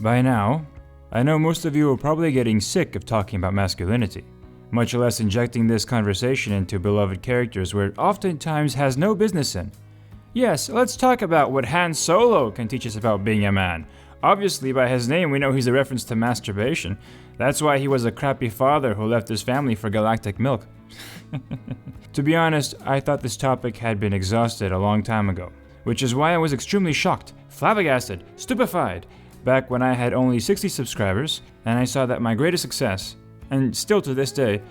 By now, I know most of you are probably getting sick of talking about masculinity, much less injecting this conversation into beloved characters where it oftentimes has no business in. Yes, let's talk about what Han Solo can teach us about being a man. Obviously, by his name, we know he's a reference to masturbation. That's why he was a crappy father who left his family for galactic milk. To be honest, I thought this topic had been exhausted a long time ago, which is why I was extremely shocked, flabbergasted, stupefied, back when I had only 60 subscribers, and I saw that my greatest success, and still to this day,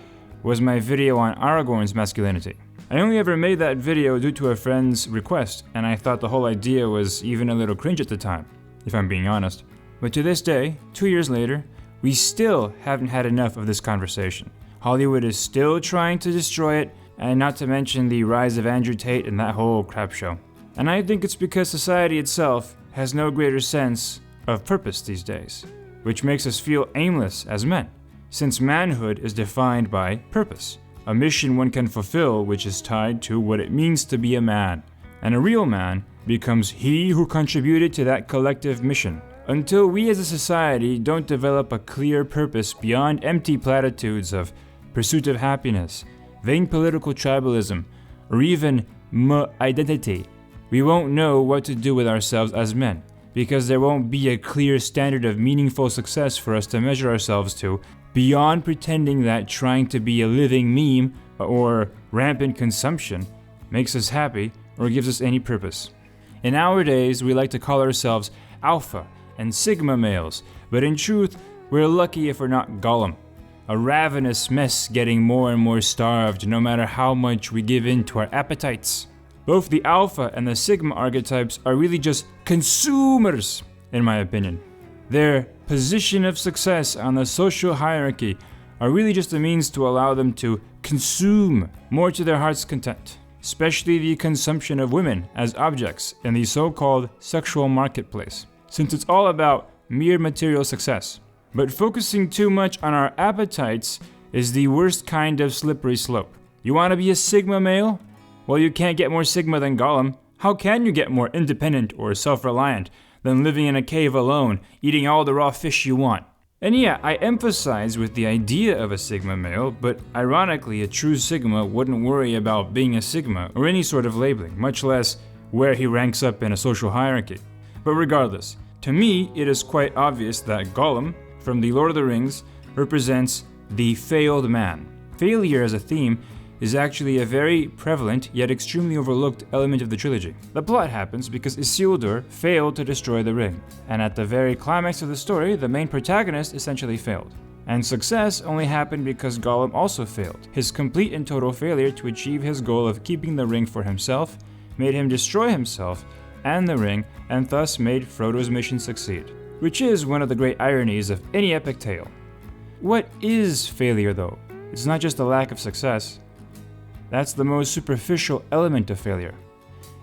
was my video on Aragorn's masculinity. I only ever made that video due to a friend's request, and I thought the whole idea was even a little cringe at the time, if I'm being honest. But to this day, 2 years later, we still haven't had enough of this conversation. Hollywood is still trying to destroy it, and not to mention the rise of Andrew Tate and that whole crap show. And I think it's because society itself has no greater sense of purpose these days, which makes us feel aimless as men, since manhood is defined by purpose, a mission one can fulfill which is tied to what it means to be a man. And a real man becomes he who contributed to that collective mission. Until we as a society don't develop a clear purpose beyond empty platitudes of pursuit of happiness, vain political tribalism, or even identity, we won't know what to do with ourselves as men, because there won't be a clear standard of meaningful success for us to measure ourselves to, beyond pretending that trying to be a living meme or rampant consumption makes us happy or gives us any purpose. In our days, we like to call ourselves alpha and sigma males, but in truth, we're lucky if we're not Gollum, a ravenous mess getting more and more starved no matter how much we give in to our appetites. Both the alpha and the sigma archetypes are really just consumers, in my opinion. Their position of success on the social hierarchy are really just a means to allow them to consume more to their heart's content, especially the consumption of women as objects in the so-called sexual marketplace, since it's all about mere material success. But focusing too much on our appetites is the worst kind of slippery slope. You want to be a sigma male? Well, you can't get more sigma than Gollum. How can you get more independent or self-reliant than living in a cave alone, eating all the raw fish you want? And yeah, I emphasize with the idea of a sigma male, but ironically, a true sigma wouldn't worry about being a sigma or any sort of labeling, much less where he ranks up in a social hierarchy. But regardless, to me, it is quite obvious that Gollum, from The Lord of the Rings, represents the failed man. Failure as a theme is actually a very prevalent yet extremely overlooked element of the trilogy. The plot happens because Isildur failed to destroy the ring, and at the very climax of the story, the main protagonist essentially failed. And success only happened because Gollum also failed. His complete and total failure to achieve his goal of keeping the ring for himself made him destroy himself and the ring, and thus made Frodo's mission succeed, which is one of the great ironies of any epic tale. What is failure though? It's not just a lack of success. That's the most superficial element of failure.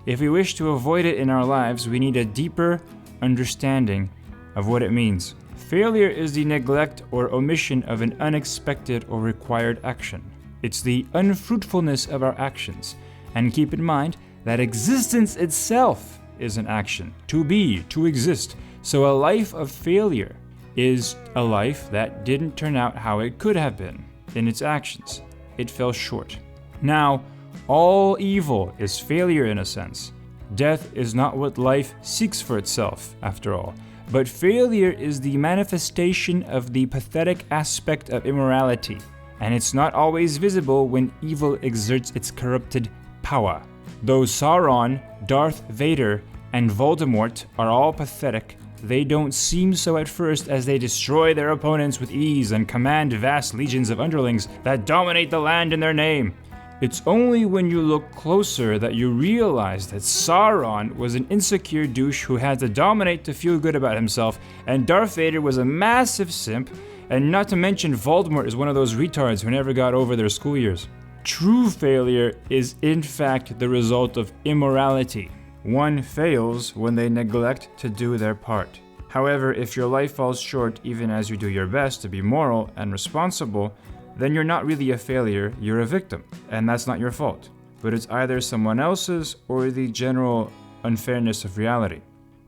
If we wish to avoid it in our lives, we need a deeper understanding of what it means. Failure is the neglect or omission of an unexpected or required action. It's the unfruitfulness of our actions. And keep in mind that existence itself is an action. To be, to exist. So a life of failure is a life that didn't turn out how it could have been in its actions. It fell short. Now, all evil is failure in a sense. Death is not what life seeks for itself, after all. But failure is the manifestation of the pathetic aspect of immorality, and it's not always visible when evil exerts its corrupted power. Though Sauron, Darth Vader, and Voldemort are all pathetic, they don't seem so at first as they destroy their opponents with ease and command vast legions of underlings that dominate the land in their name. It's only when you look closer that you realize that Sauron was an insecure douche who had to dominate to feel good about himself, and Darth Vader was a massive simp, and not to mention Voldemort is one of those retards who never got over their school years. True failure is in fact the result of immorality. One fails when they neglect to do their part. However, if your life falls short even as you do your best to be moral and responsible, then you're not really a failure, you're a victim. And that's not your fault. But it's either someone else's or the general unfairness of reality.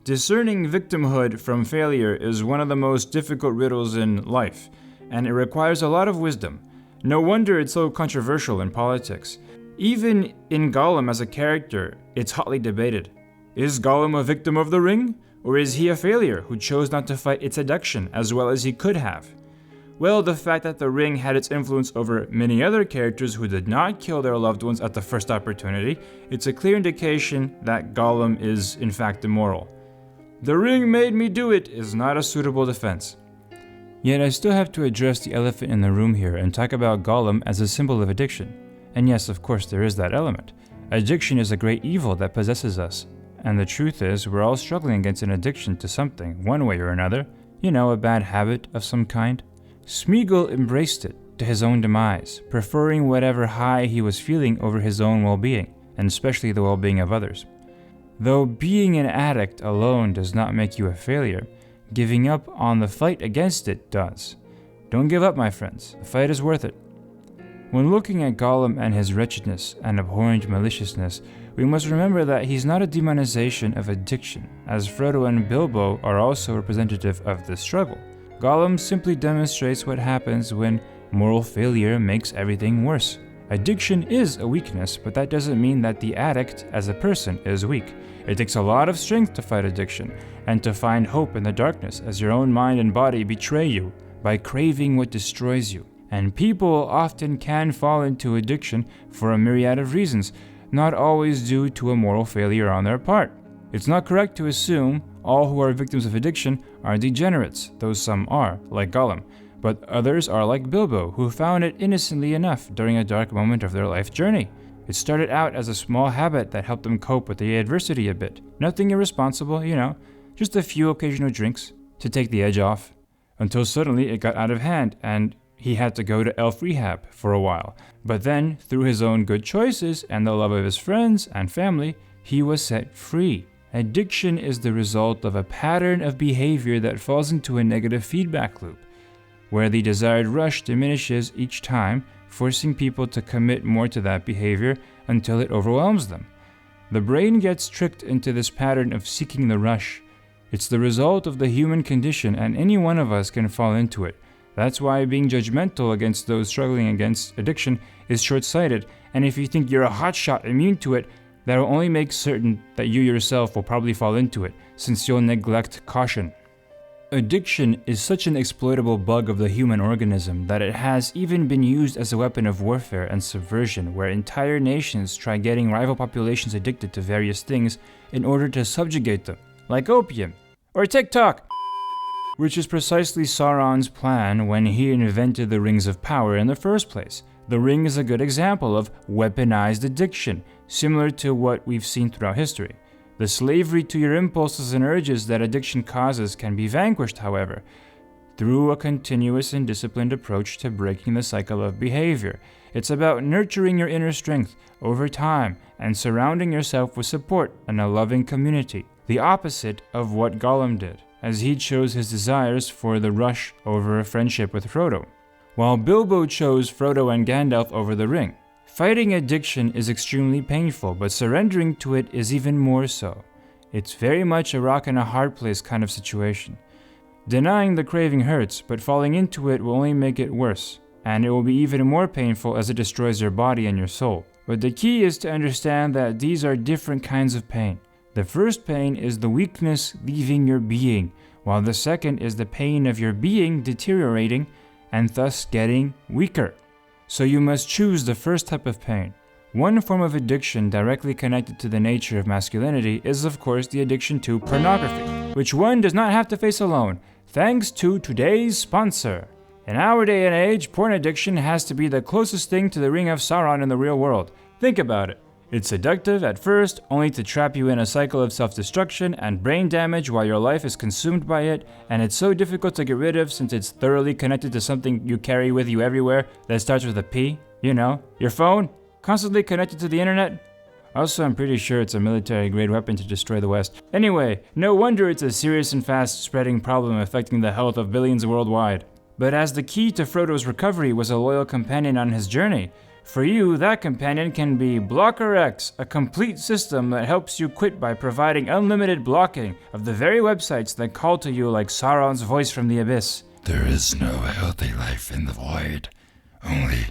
Discerning victimhood from failure is one of the most difficult riddles in life, and it requires a lot of wisdom. No wonder it's so controversial in politics. Even in Gollum as a character, it's hotly debated. Is Gollum a victim of the ring? Or is he a failure who chose not to fight its seduction as well as he could have? Well, the fact that the ring had its influence over many other characters who did not kill their loved ones at the first opportunity, it's a clear indication that Gollum is in fact immoral. The ring made me do it is not a suitable defense. Yet I still have to address the elephant in the room here and talk about Gollum as a symbol of addiction. And yes, of course, there is that element. Addiction is a great evil that possesses us. And the truth is, we're all struggling against an addiction to something, one way or another. You know, a bad habit of some kind. Smeagol embraced it to his own demise, preferring whatever high he was feeling over his own well-being, and especially the well-being of others. Though being an addict alone does not make you a failure, giving up on the fight against it does. Don't give up, my friends. The fight is worth it. When looking at Gollum and his wretchedness and abhorrent maliciousness, we must remember that he's not a demonization of addiction, as Frodo and Bilbo are also representative of this struggle. Gollum simply demonstrates what happens when moral failure makes everything worse. Addiction is a weakness, but that doesn't mean that the addict as a person is weak. It takes a lot of strength to fight addiction, and to find hope in the darkness as your own mind and body betray you by craving what destroys you. And people often can fall into addiction for a myriad of reasons, not always due to a moral failure on their part. It's not correct to assume all who are victims of addiction are degenerates, though some are, like Gollum, but others are like Bilbo, who found it innocently enough during a dark moment of their life journey. It started out as a small habit that helped them cope with the adversity a bit. Nothing irresponsible, just a few occasional drinks to take the edge off, until suddenly it got out of hand and he had to go to elf rehab for a while. But then, through his own good choices and the love of his friends and family, he was set free. Addiction is the result of a pattern of behavior that falls into a negative feedback loop, where the desired rush diminishes each time, forcing people to commit more to that behavior until it overwhelms them. The brain gets tricked into this pattern of seeking the rush. It's the result of the human condition, and any one of us can fall into it. That's why being judgmental against those struggling against addiction is short-sighted, and if you think you're a hotshot immune to it, that will only make certain that you yourself will probably fall into it, since you'll neglect caution. Addiction is such an exploitable bug of the human organism that it has even been used as a weapon of warfare and subversion, where entire nations try getting rival populations addicted to various things in order to subjugate them, like opium or TikTok, which is precisely Sauron's plan when he invented the Rings of Power in the first place. The ring is a good example of weaponized addiction, similar to what we've seen throughout history. The slavery to your impulses and urges that addiction causes can be vanquished, however, through a continuous and disciplined approach to breaking the cycle of behavior. It's about nurturing your inner strength over time and surrounding yourself with support and a loving community, the opposite of what Gollum did, as he chose his desires for the rush over a friendship with Frodo, while Bilbo chose Frodo and Gandalf over the ring. Fighting addiction is extremely painful, but surrendering to it is even more so. It's very much a rock and a hard place kind of situation. Denying the craving hurts, but falling into it will only make it worse, and it will be even more painful as it destroys your body and your soul. But the key is to understand that these are different kinds of pain. The first pain is the weakness leaving your being, while the second is the pain of your being deteriorating and thus getting weaker. So you must choose the first type of pain. One form of addiction directly connected to the nature of masculinity is of course the addiction to pornography, which one does not have to face alone, thanks to today's sponsor. In our day and age, porn addiction has to be the closest thing to the Ring of Sauron in the real world. Think about it. It's seductive at first, only to trap you in a cycle of self-destruction and brain damage while your life is consumed by it, and it's so difficult to get rid of since it's thoroughly connected to something you carry with you everywhere that starts with a P, your phone, constantly connected to the internet. Also, I'm pretty sure it's a military-grade weapon to destroy the West. Anyway, no wonder it's a serious and fast-spreading problem affecting the health of billions worldwide. But as the key to Frodo's recovery was a loyal companion on his journey, For you, that companion can be Blocker X, a complete system that helps you quit by providing unlimited blocking of the very websites that call to you like Sauron's voice from the abyss. There is no healthy life in the void, only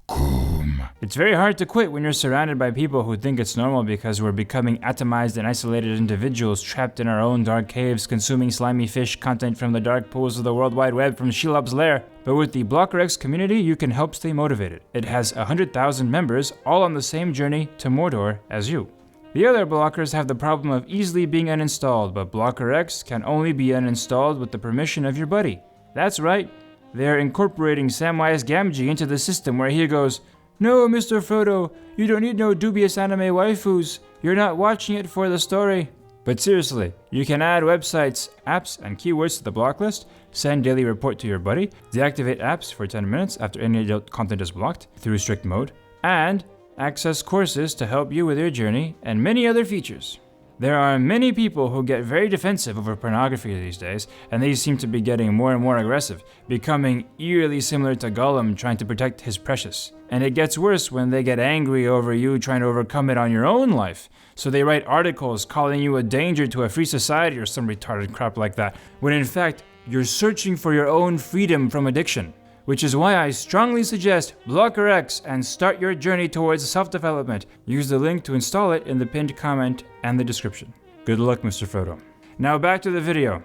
gloom. It's very hard to quit when you're surrounded by people who think it's normal because we're becoming atomized and isolated individuals trapped in our own dark caves, consuming slimy fish content from the dark pools of the World Wide Web from Shelob's lair. But with the Blocker X community, you can help stay motivated. It has 100,000 members, all on the same journey to Mordor as you. The other blockers have the problem of easily being uninstalled, but Blocker X can only be uninstalled with the permission of your buddy. That's right. They're incorporating Samwise Gamgee into the system where he goes, "No, Mr. Frodo, you don't need no dubious anime waifus. You're not watching it for the story." But seriously, you can add websites, apps, and keywords to the block list, send daily report to your buddy, deactivate apps for 10 minutes after any adult content is blocked through strict mode, and access courses to help you with your journey, and many other features. There are many people who get very defensive over pornography these days, and they seem to be getting more and more aggressive, becoming eerily similar to Gollum trying to protect his precious. And it gets worse when they get angry over you trying to overcome it on your own life. So they write articles calling you a danger to a free society or some retarded crap like that, when in fact, you're searching for your own freedom from addiction. Which is why I strongly suggest Blocker X and start your journey towards self-development. Use the link to install it in the pinned comment and the description. Good luck, Mr. Frodo. Now back to the video.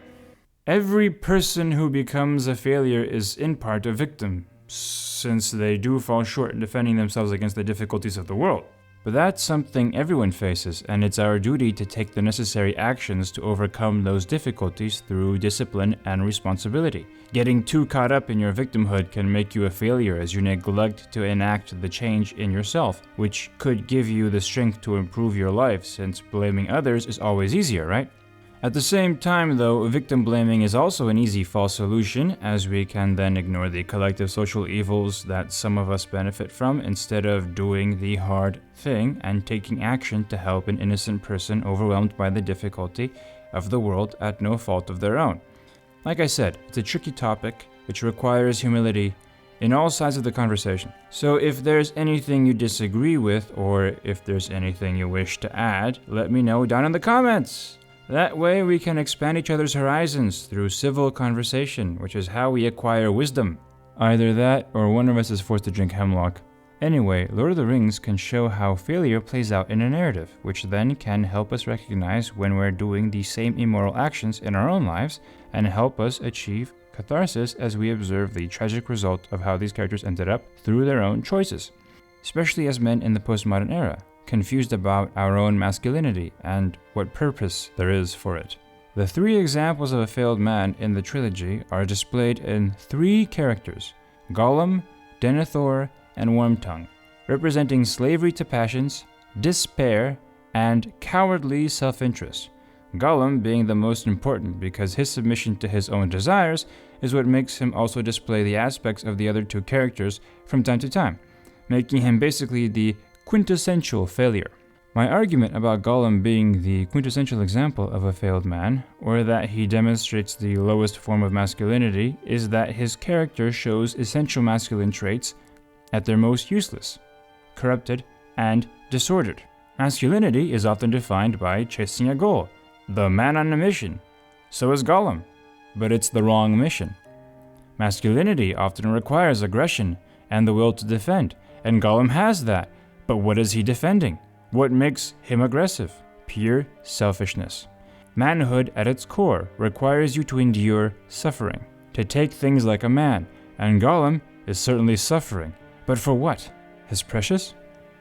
Every person who becomes a failure is in part a victim, since they do fall short in defending themselves against the difficulties of the world. But that's something everyone faces, and it's our duty to take the necessary actions to overcome those difficulties through discipline and responsibility. Getting too caught up in your victimhood can make you a failure as you neglect to enact the change in yourself, which could give you the strength to improve your life, since blaming others is always easier, right? At the same time though, victim blaming is also an easy false solution, as we can then ignore the collective social evils that some of us benefit from instead of doing the hard thing and taking action to help an innocent person overwhelmed by the difficulty of the world at no fault of their own. Like I said, it's a tricky topic which requires humility in all sides of the conversation. So if there's anything you disagree with, or if there's anything you wish to add, let me know down in the comments. That way we can expand each other's horizons through civil conversation, which is how we acquire wisdom. Either that, or one of us is forced to drink hemlock. Anyway, Lord of the Rings can show how failure plays out in a narrative, which then can help us recognize when we're doing the same immoral actions in our own lives, and help us achieve catharsis as we observe the tragic result of how these characters ended up through their own choices. Especially as men in the postmodern era, confused about our own masculinity and what purpose there is for it. The 3 examples of a failed man in the trilogy are displayed in 3 characters, Gollum, Denethor, and Wormtongue, representing slavery to passions, despair, and cowardly self-interest. Gollum being the most important because his submission to his own desires is what makes him also display the aspects of the other 2 characters from time to time, making him basically the quintessential failure. My argument about Gollum being the quintessential example of a failed man, or that he demonstrates the lowest form of masculinity, is that his character shows essential masculine traits at their most useless, corrupted, and disordered. Masculinity is often defined by chasing a goal, the man on a mission. So is Gollum, but it's the wrong mission. Masculinity often requires aggression and the will to defend, and Gollum has that. But what is he defending? What makes him aggressive? Pure selfishness. Manhood at its core requires you to endure suffering, to take things like a man, and Gollum is certainly suffering. But for what? His precious?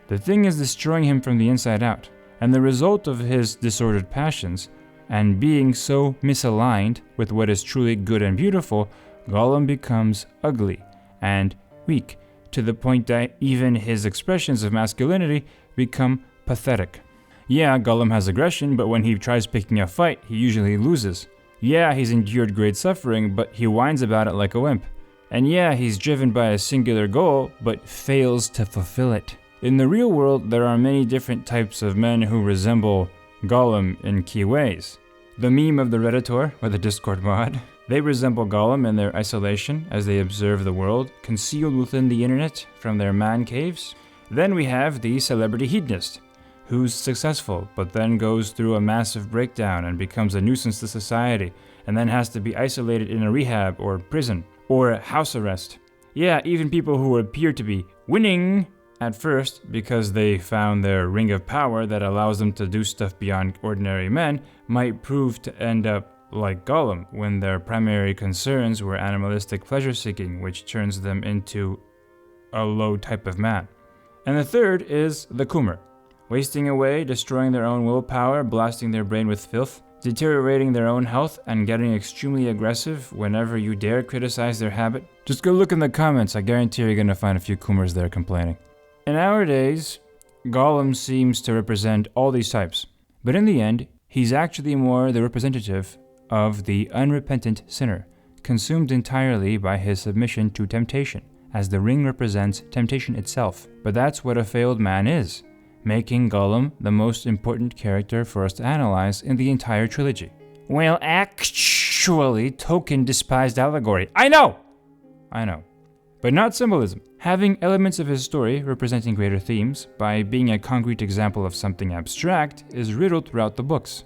The thing is destroying him from the inside out, and the result of his disordered passions, and being so misaligned with what is truly good and beautiful, Gollum becomes ugly and weak, to the point that even his expressions of masculinity become pathetic. Yeah, Gollum has aggression, but when he tries picking a fight, he usually loses. Yeah, he's endured great suffering, but he whines about it like a wimp. And yeah, he's driven by a singular goal, but fails to fulfill it. In the real world, there are many different types of men who resemble Gollum in key ways. The meme of the Redditor, or the Discord mod, they resemble Gollum in their isolation as they observe the world, concealed within the internet from their man caves. Then we have the celebrity hedonist, who's successful, but then goes through a massive breakdown and becomes a nuisance to society, and then has to be isolated in a rehab or prison or house arrest. Yeah, even people who appear to be winning at first because they found their ring of power that allows them to do stuff beyond ordinary men might prove to end up like Gollum when their primary concerns were animalistic pleasure seeking, which turns them into a low type of man. And the third is the Coomer, wasting away, destroying their own willpower, blasting their brain with filth, deteriorating their own health, and getting extremely aggressive whenever you dare criticize their habit. Just go look in the comments, I guarantee you're gonna find a few Coomers there complaining. In our days, Gollum seems to represent all these types, but in the end, he's actually more the representative of the unrepentant sinner, consumed entirely by his submission to temptation, as the ring represents temptation itself. But that's what a failed man is, making Gollum the most important character for us to analyze in the entire trilogy. Well, actually, Tolkien despised allegory. I know! But not symbolism. Having elements of his story representing greater themes by being a concrete example of something abstract is riddled throughout the books.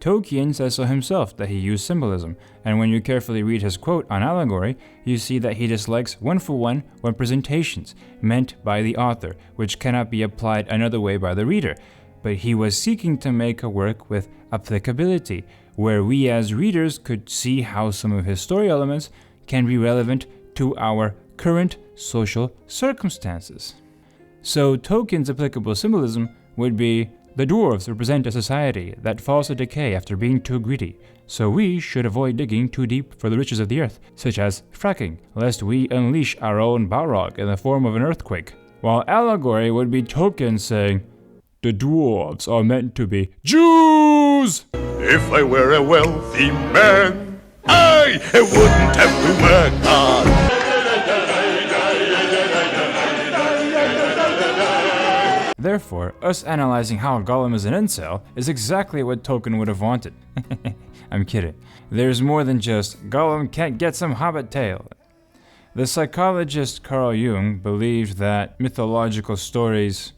Tolkien says so himself that he used symbolism, and when you carefully read his quote on allegory, you see that he dislikes one-for-one representations meant by the author, which cannot be applied another way by the reader. But he was seeking to make a work with applicability, where we as readers could see how some of his story elements can be relevant to our current social circumstances. So Tolkien's applicable symbolism would be the dwarves represent a society that falls to decay after being too greedy, so we should avoid digging too deep for the riches of the earth, such as fracking, lest we unleash our own Balrog in the form of an earthquake. While allegory would be Tolkien saying, the dwarves are meant to be Jews! If I were a wealthy man, I wouldn't have to work hard. Therefore, us analyzing how Gollum is an incel is exactly what Tolkien would have wanted. I'm kidding. There's more than just, Gollum can't get some hobbit tail. The psychologist Carl Jung believed that mythological stories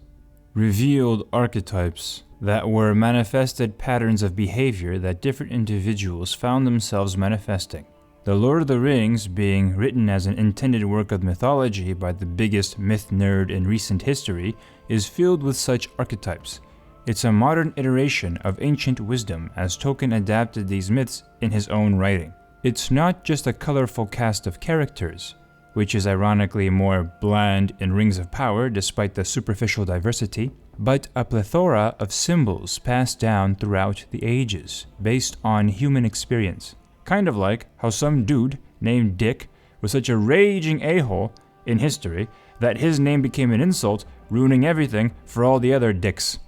revealed archetypes that were manifested patterns of behavior that different individuals found themselves manifesting. The Lord of the Rings, being written as an intended work of mythology by the biggest myth nerd in recent history, is filled with such archetypes. It's a modern iteration of ancient wisdom as Tolkien adapted these myths in his own writing. It's not just a colorful cast of characters, which is ironically more bland in Rings of Power despite the superficial diversity, but a plethora of symbols passed down throughout the ages, based on human experience. Kind of like how some dude named Dick was such a raging a-hole in history that his name became an insult, ruining everything for all the other dicks.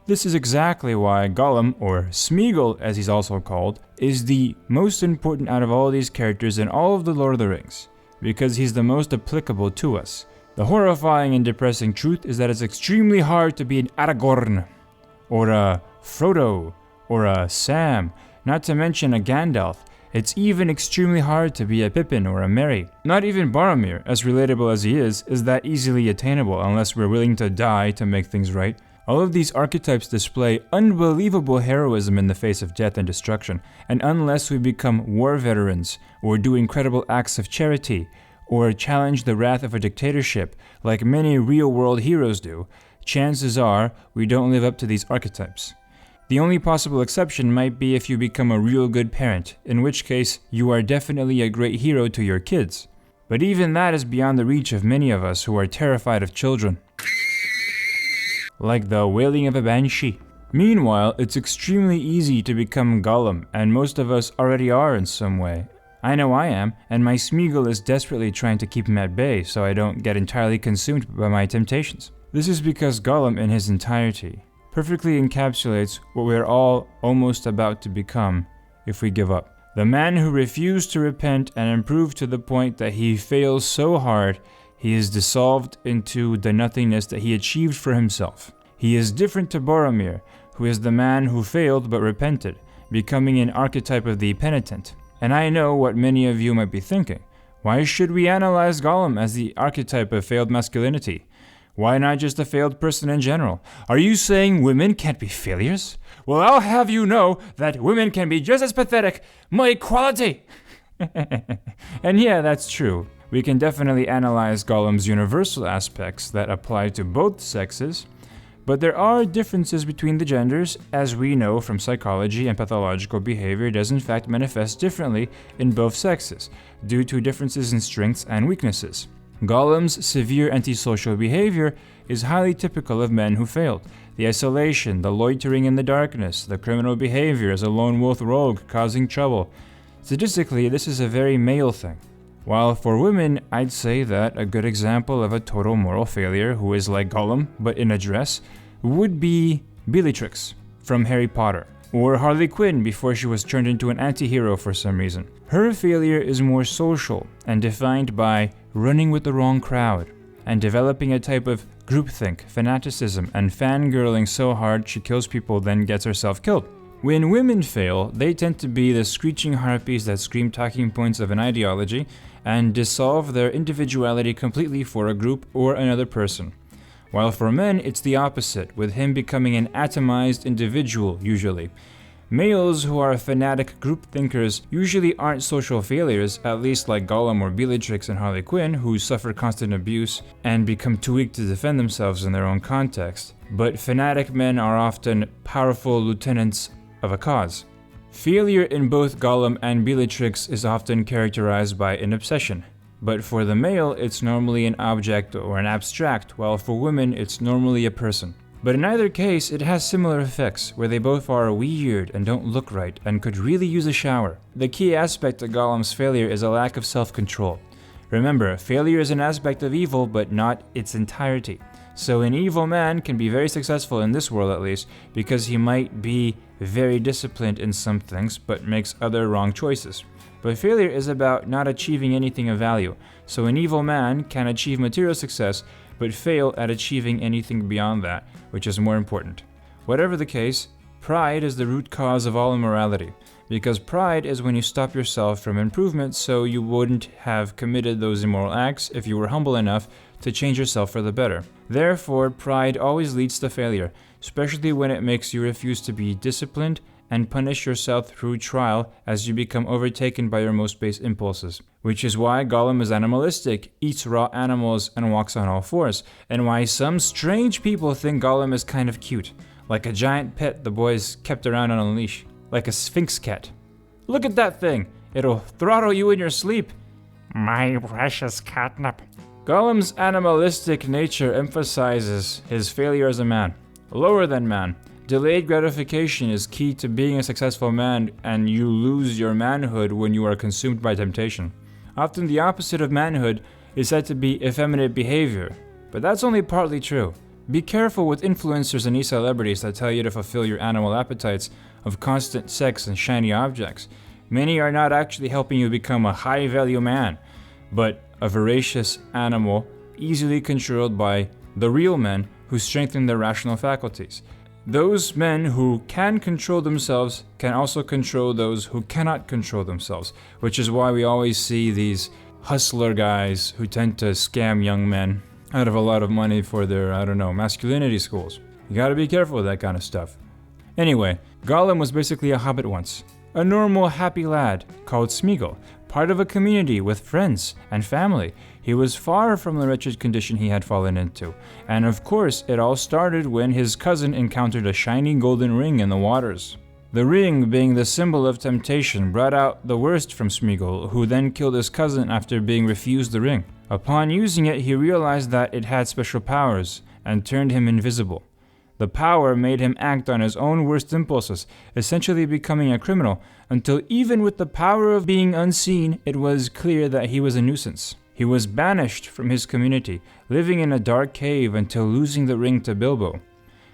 This is exactly why Gollum, or Smeagol as he's also called, is the most important out of all these characters in all of the Lord of the Rings, because he's the most applicable to us. The horrifying and depressing truth is that it's extremely hard to be an Aragorn, or a Frodo, or a Sam, not to mention a Gandalf. It's even extremely hard to be a Pippin or a Merry. Not even Boromir, as relatable as he is that easily attainable unless we're willing to die to make things right. All of these archetypes display unbelievable heroism in the face of death and destruction, and unless we become war veterans, or do incredible acts of charity, or challenge the wrath of a dictatorship, like many real-world heroes do, chances are we don't live up to these archetypes. The only possible exception might be if you become a real good parent, in which case you are definitely a great hero to your kids. But even that is beyond the reach of many of us who are terrified of children. Like the wailing of a banshee. Meanwhile, it's extremely easy to become Gollum, and most of us already are in some way. I know I am, and my Smeagol is desperately trying to keep him at bay so I don't get entirely consumed by my temptations. This is because Gollum in his entirety perfectly encapsulates what we're all almost about to become if we give up. The man who refused to repent and improve to the point that he fails so hard he is dissolved into the nothingness that he achieved for himself. He is different to Boromir, who is the man who failed but repented, becoming an archetype of the penitent. And I know what many of you might be thinking. Why should we analyze Gollum as the archetype of failed masculinity? Why not just a failed person in general? Are you saying women can't be failures? Well, I'll have you know that women can be just as pathetic. My equality! And yeah, that's true. We can definitely analyze Gollum's universal aspects that apply to both sexes, but there are differences between the genders, as we know from psychology, and pathological behavior does in fact manifest differently in both sexes, due to differences in strengths and weaknesses. Gollum's severe antisocial behavior is highly typical of men who failed. The isolation, the loitering in the darkness, the criminal behavior as a lone wolf rogue causing trouble. Statistically, this is a very male thing. While for women, I'd say that a good example of a total moral failure who is like Gollum, but in a dress, would be Bellatrix from Harry Potter, or Harley Quinn before she was turned into an anti-hero for some reason. Her failure is more social and defined by running with the wrong crowd and developing a type of groupthink, fanaticism, and fangirling so hard she kills people then gets herself killed. When women fail, they tend to be the screeching harpies that scream talking points of an ideology and dissolve their individuality completely for a group or another person. While for men, it's the opposite, with him becoming an atomized individual, usually. Males who are fanatic group thinkers usually aren't social failures, at least like Gollum or Bellatrix and Harley Quinn, who suffer constant abuse and become too weak to defend themselves in their own context. But fanatic men are often powerful lieutenants of a cause. Failure in both Gollum and Bellatrix is often characterized by an obsession, but for the male it's normally an object or an abstract, while for women it's normally a person. But in either case, it has similar effects, where they both are weird and don't look right and could really use a shower. The key aspect of Gollum's failure is a lack of self-control. Remember, failure is an aspect of evil, but not its entirety. So an evil man can be very successful in this world at least, because he might be very disciplined in some things, but makes other wrong choices. But failure is about not achieving anything of value. So an evil man can achieve material success, but fail at achieving anything beyond that, which is more important. Whatever the case, pride is the root cause of all immorality, because pride is when you stop yourself from improvement, so you wouldn't have committed those immoral acts if you were humble enough to change yourself for the better. Therefore, pride always leads to failure, especially when it makes you refuse to be disciplined and punish yourself through trial as you become overtaken by your most base impulses. Which is why Gollum is animalistic, eats raw animals, and walks on all fours, and why some strange people think Gollum is kind of cute, like a giant pet the boys kept around on a leash, like a sphinx cat. Look at that thing! It'll throttle you in your sleep. My precious catnip. Gollum's animalistic nature emphasizes his failure as a man, lower than man. Delayed gratification is key to being a successful man, and you lose your manhood when you are consumed by temptation. Often the opposite of manhood is said to be effeminate behavior, but that's only partly true. Be careful with influencers and e-celebrities that tell you to fulfill your animal appetites of constant sex and shiny objects. Many are not actually helping you become a high-value man, but a voracious animal easily controlled by the real men who strengthen their rational faculties. Those men who can control themselves can also control those who cannot control themselves, which is why we always see these hustler guys who tend to scam young men out of a lot of money for their, masculinity schools. You gotta be careful with that kind of stuff. Anyway, Gollum was basically a hobbit once. A normal, happy lad called Smeagol, part of a community with friends and family. He was far from the wretched condition he had fallen into. And of course, it all started when his cousin encountered a shiny golden ring in the waters. The ring, being the symbol of temptation, brought out the worst from Smeagol, who then killed his cousin after being refused the ring. Upon using it, he realized that it had special powers and turned him invisible. The power made him act on his own worst impulses, essentially becoming a criminal, until even with the power of being unseen, it was clear that he was a nuisance. He was banished from his community, living in a dark cave until losing the ring to Bilbo.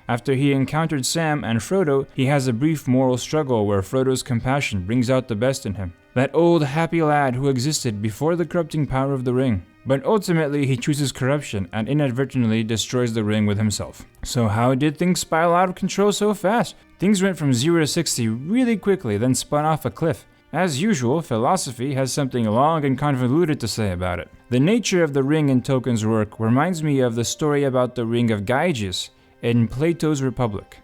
After he encountered Sam and Frodo, he has a brief moral struggle where Frodo's compassion brings out the best in him. That old happy lad who existed before the corrupting power of the ring. But ultimately he chooses corruption and inadvertently destroys the ring with himself. So how did things spiral out of control so fast? Things went from 0 to 60 really quickly, then spun off a cliff. As usual, philosophy has something long and convoluted to say about it. The nature of the ring in Tolkien's work reminds me of the story about the ring of Gyges in Plato's Republic.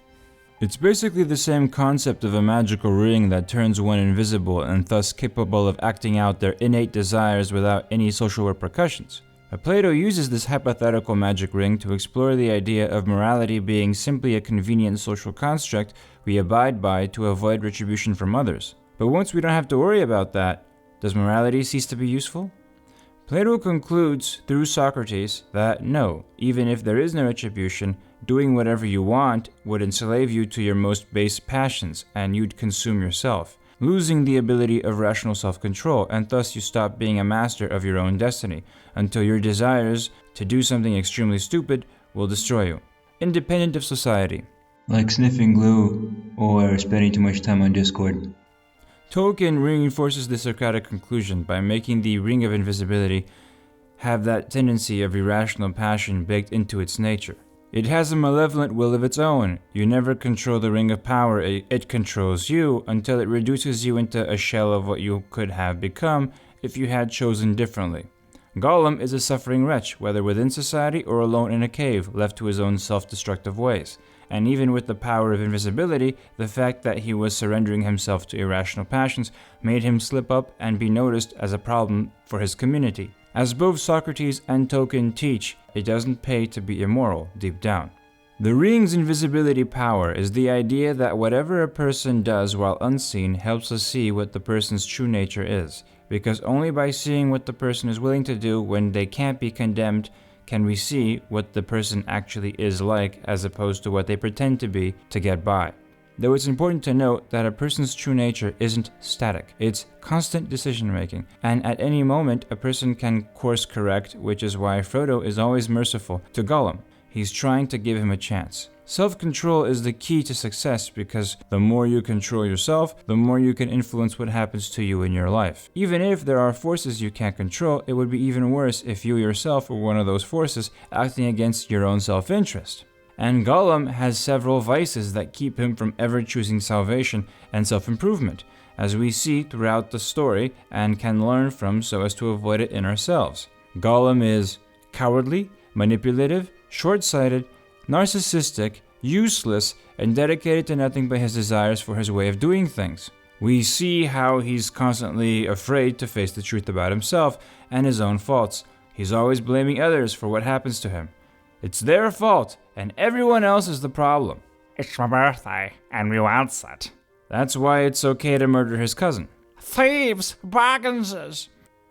It's basically the same concept of a magical ring that turns one invisible and thus capable of acting out their innate desires without any social repercussions. But Plato uses this hypothetical magic ring to explore the idea of morality being simply a convenient social construct we abide by to avoid retribution from others. But once we don't have to worry about that, does morality cease to be useful? Plato concludes through Socrates that no, even if there is no retribution, doing whatever you want would enslave you to your most base passions and you'd consume yourself, losing the ability of rational self-control, and thus you stop being a master of your own destiny until your desires to do something extremely stupid will destroy you, independent of society. Like sniffing glue or spending too much time on Discord. Tolkien reinforces this Socratic conclusion by making the Ring of Invisibility have that tendency of irrational passion baked into its nature. It has a malevolent will of its own. You never control the Ring of Power, it controls you until it reduces you into a shell of what you could have become if you had chosen differently. Gollum is a suffering wretch, whether within society or alone in a cave, left to his own self-destructive ways. And even with the power of invisibility, the fact that he was surrendering himself to irrational passions made him slip up and be noticed as a problem for his community. As both Socrates and Tolkien teach, it doesn't pay to be immoral deep down. The ring's invisibility power is the idea that whatever a person does while unseen helps us see what the person's true nature is, because only by seeing what the person is willing to do when they can't be condemned can we see what the person actually is like as opposed to what they pretend to be to get by. Though it's important to note that a person's true nature isn't static, it's constant decision making, and at any moment a person can course correct, which is why Frodo is always merciful to Gollum. He's trying to give him a chance. Self-control is the key to success because the more you control yourself, the more you can influence what happens to you in your life. Even if there are forces you can't control, it would be even worse if you yourself were one of those forces acting against your own self-interest. And Gollum has several vices that keep him from ever choosing salvation and self-improvement, as we see throughout the story and can learn from so as to avoid it in ourselves. Gollum is cowardly, manipulative, short-sighted, narcissistic, useless, and dedicated to nothing but his desires for his way of doing things. We see how he's constantly afraid to face the truth about himself and his own faults. He's always blaming others for what happens to him. It's their fault, and everyone else is the problem. It's my birthday, and we want it. That's why it's okay to murder his cousin. Thieves! Bagginses!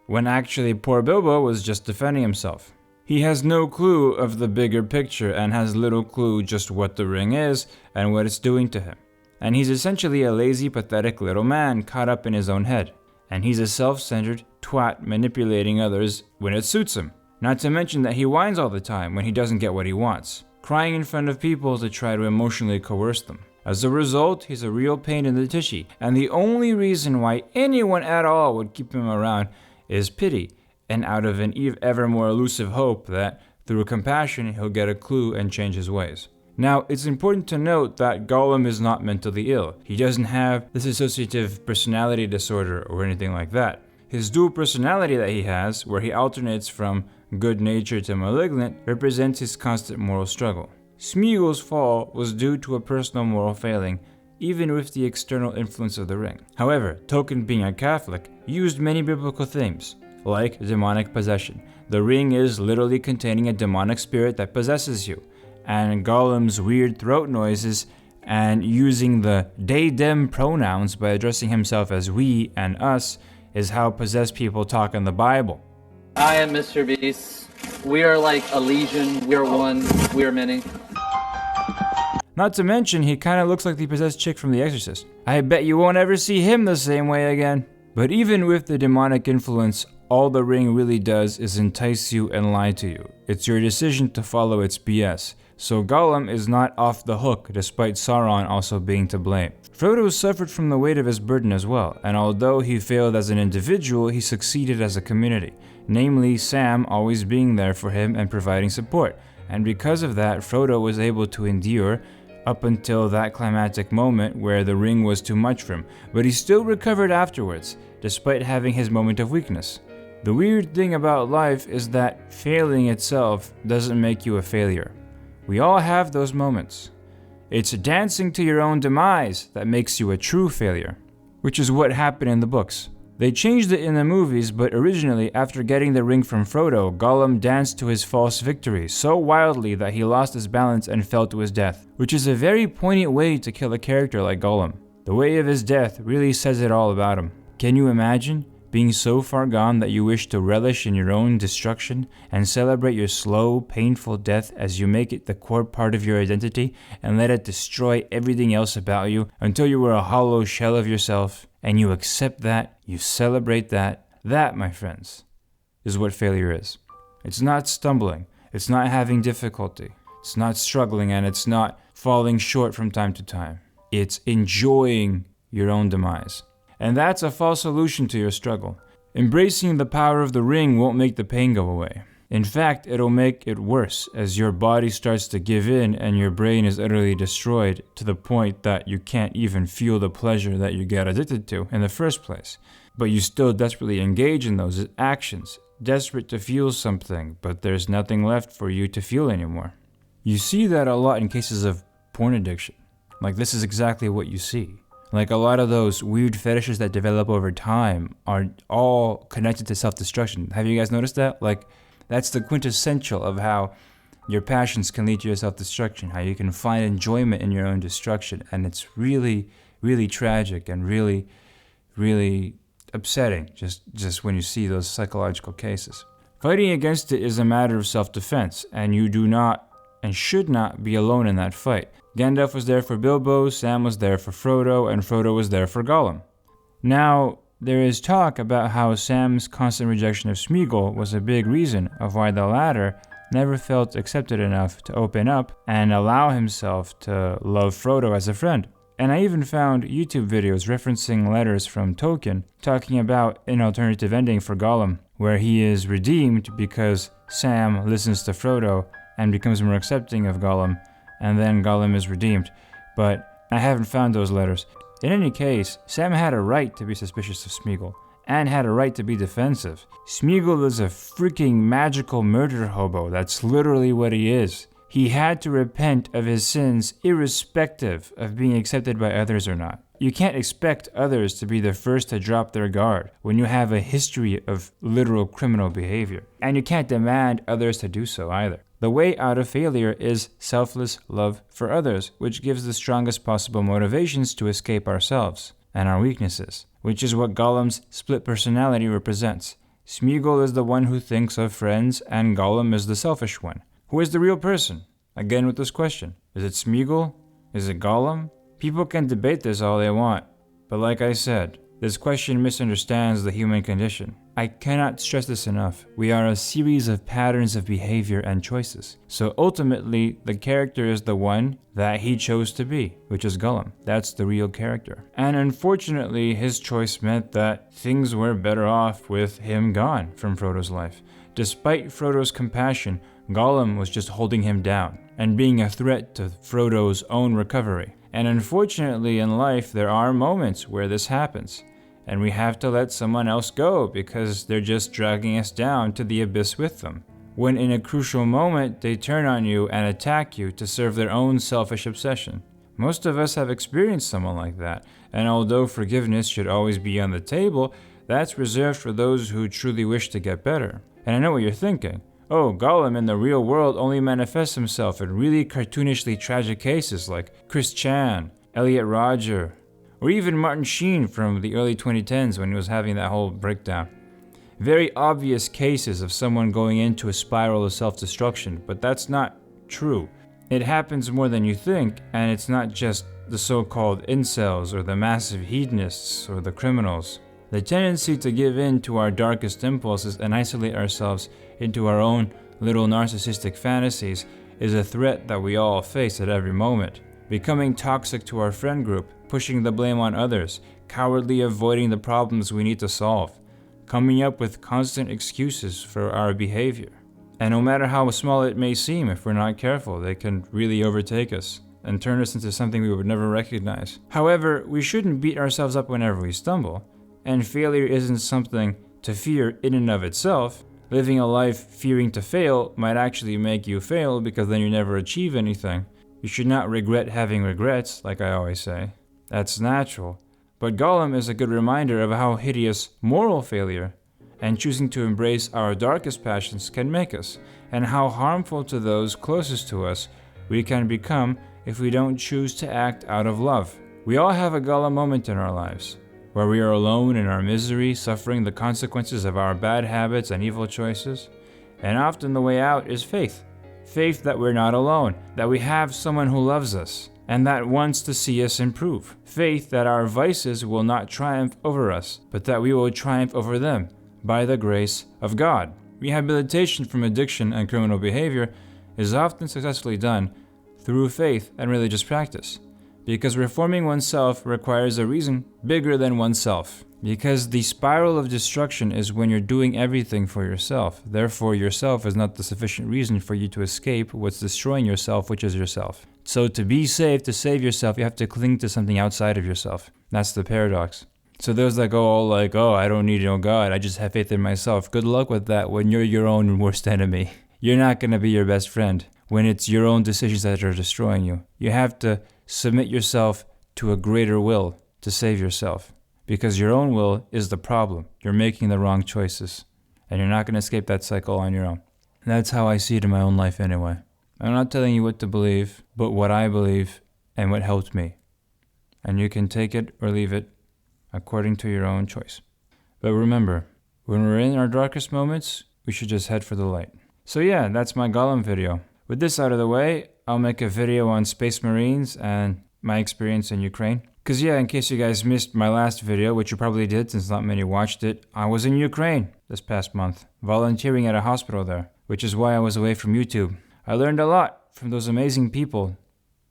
When actually poor Bilbo was just defending himself. He has no clue of the bigger picture and has little clue just what the ring is and what it's doing to him. And he's essentially a lazy, pathetic little man caught up in his own head. And he's a self-centered twat manipulating others when it suits him. Not to mention that he whines all the time when he doesn't get what he wants, crying in front of people to try to emotionally coerce them. As a result, he's a real pain in the tushy, and the only reason why anyone at all would keep him around is pity, and out of an ever more elusive hope that, through compassion, he'll get a clue and change his ways. Now, it's important to note that Gollum is not mentally ill. He doesn't have this dissociative personality disorder or anything like that. His dual personality that he has, where he alternates from good nature to malignant, represents his constant moral struggle. Smeagol's fall was due to a personal moral failing, even with the external influence of the ring. However, Tolkien, being a Catholic, used many biblical themes, like demonic possession. The ring is literally containing a demonic spirit that possesses you, and Gollum's weird throat noises and using the they-them pronouns by addressing himself as we and us is how possessed people talk in the Bible. I am Mr. Beast. We are like a legion. We are one. We are many. Not to mention, he kinda looks like the possessed chick from The Exorcist. I bet you won't ever see him the same way again. But even with the demonic influence, all the ring really does is entice you and lie to you. It's your decision to follow its BS. So Gollum is not off the hook, despite Sauron also being to blame. Frodo suffered from the weight of his burden as well, and although he failed as an individual, he succeeded as a community. Namely, Sam always being there for him and providing support. And because of that, Frodo was able to endure up until that climactic moment where the ring was too much for him. But he still recovered afterwards, despite having his moment of weakness. The weird thing about life is that failing itself doesn't make you a failure. We all have those moments. It's dancing to your own demise that makes you a true failure, which is what happened in the books. They changed it in the movies, but originally, after getting the ring from Frodo, Gollum danced to his false victory so wildly that he lost his balance and fell to his death, which is a very poignant way to kill a character like Gollum. The way of his death really says it all about him. Can you imagine being so far gone that you wish to relish in your own destruction and celebrate your slow, painful death as you make it the core part of your identity and let it destroy everything else about you until you are a hollow shell of yourself, and you accept that, you celebrate that? That, my friends, is what failure is. It's not stumbling, it's not having difficulty, it's not struggling, and it's not falling short from time to time. It's enjoying your own demise. And that's a false solution to your struggle. Embracing the power of the ring won't make the pain go away. In fact, it'll make it worse as your body starts to give in and your brain is utterly destroyed to the point that you can't even feel the pleasure that you get addicted to in the first place. But you still desperately engage in those actions, desperate to feel something, but there's nothing left for you to feel anymore. You see that a lot in cases of porn addiction. Like, this is exactly what you see. Like, a lot of those weird fetishes that develop over time are all connected to self-destruction. Have you guys noticed that? Like, that's the quintessential of how your passions can lead to your self-destruction, how you can find enjoyment in your own destruction. And it's really, really tragic and really, really upsetting just when you see those psychological cases. Fighting against it is a matter of self-defense, and you do not and should not be alone in that fight. Gandalf was there for Bilbo, Sam was there for Frodo, and Frodo was there for Gollum. Now, there is talk about how Sam's constant rejection of Smeagol was a big reason of why the latter never felt accepted enough to open up and allow himself to love Frodo as a friend. And I even found YouTube videos referencing letters from Tolkien talking about an alternative ending for Gollum, where he is redeemed because Sam listens to Frodo and becomes more accepting of Gollum, and then Gollum is redeemed. But I haven't found those letters. In any case, Sam had a right to be suspicious of Smeagol, and had a right to be defensive. Smeagol is a freaking magical murder hobo. That's literally what he is. He had to repent of his sins irrespective of being accepted by others or not. You can't expect others to be the first to drop their guard when you have a history of literal criminal behavior. And you can't demand others to do so either. The way out of failure is selfless love for others, which gives the strongest possible motivations to escape ourselves and our weaknesses, which is what Gollum's split personality represents. Smeagol is the one who thinks of friends, and Gollum is the selfish one. Who is the real person? Again with this question. Is it Smeagol? Is it Gollum? People can debate this all they want, but like I said, this question misunderstands the human condition. I cannot stress this enough. We are a series of patterns of behavior and choices. So ultimately, the character is the one that he chose to be, which is Gollum. That's the real character. And unfortunately, his choice meant that things were better off with him gone from Frodo's life. Despite Frodo's compassion, Gollum was just holding him down and being a threat to Frodo's own recovery. And unfortunately in life, there are moments where this happens. And we have to let someone else go because they're just dragging us down to the abyss with them. When in a crucial moment, they turn on you and attack you to serve their own selfish obsession. Most of us have experienced someone like that, and although forgiveness should always be on the table, that's reserved for those who truly wish to get better. And I know what you're thinking. Oh, Gollum in the real world only manifests himself in really cartoonishly tragic cases like Chris Chan, Elliot Rodger, or even Martin Sheen from the early 2010s when he was having that whole breakdown. Very obvious cases of someone going into a spiral of self-destruction, but that's not true. It happens more than you think, and it's not just the so-called incels or the massive hedonists or the criminals. The tendency to give in to our darkest impulses and isolate ourselves into our own little narcissistic fantasies is a threat that we all face at every moment. Becoming toxic to our friend group, pushing the blame on others, cowardly avoiding the problems we need to solve, coming up with constant excuses for our behavior. And no matter how small it may seem, if we're not careful, they can really overtake us and turn us into something we would never recognize. However, we shouldn't beat ourselves up whenever we stumble, and failure isn't something to fear in and of itself, living a life fearing to fail might actually make you fail because then you never achieve anything. You should not regret having regrets, like I always say. That's natural. But Gollum is a good reminder of how hideous moral failure and choosing to embrace our darkest passions can make us, and how harmful to those closest to us we can become if we don't choose to act out of love. We all have a Gollum moment in our lives, where we are alone in our misery, suffering the consequences of our bad habits and evil choices. And often the way out is faith. Faith that we're not alone, that we have someone who loves us, and that wants to see us improve. Faith that our vices will not triumph over us, but that we will triumph over them, by the grace of God. Rehabilitation from addiction and criminal behavior is often successfully done through faith and religious practice, because reforming oneself requires a reason bigger than oneself. Because the spiral of destruction is when you're doing everything for yourself. Therefore, yourself is not the sufficient reason for you to escape what's destroying yourself, which is yourself. So to be saved, to save yourself, you have to cling to something outside of yourself. That's the paradox. So those that go all like, oh, I don't need no God, I just have faith in myself. Good luck with that when you're your own worst enemy. You're not going to be your best friend when it's your own decisions that are destroying you. You have to submit yourself to a greater will to save yourself. Because your own will is the problem. You're making the wrong choices. And you're not going to escape that cycle on your own. And that's how I see it in my own life anyway. I'm not telling you what to believe, but what I believe and what helped me. And you can take it or leave it according to your own choice. But remember, when we're in our darkest moments, we should just head for the light. So yeah, that's my Gollum video. With this out of the way, I'll make a video on Space Marines and my experience in Ukraine. Because yeah, in case you guys missed my last video, which you probably did since not many watched it, I was in Ukraine this past month, volunteering at a hospital there, which is why I was away from YouTube. I learned a lot from those amazing people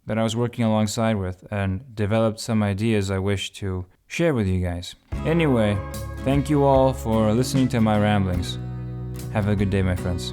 that I was working alongside with and developed some ideas I wish to share with you guys. Anyway, thank you all for listening to my ramblings. Have a good day, my friends.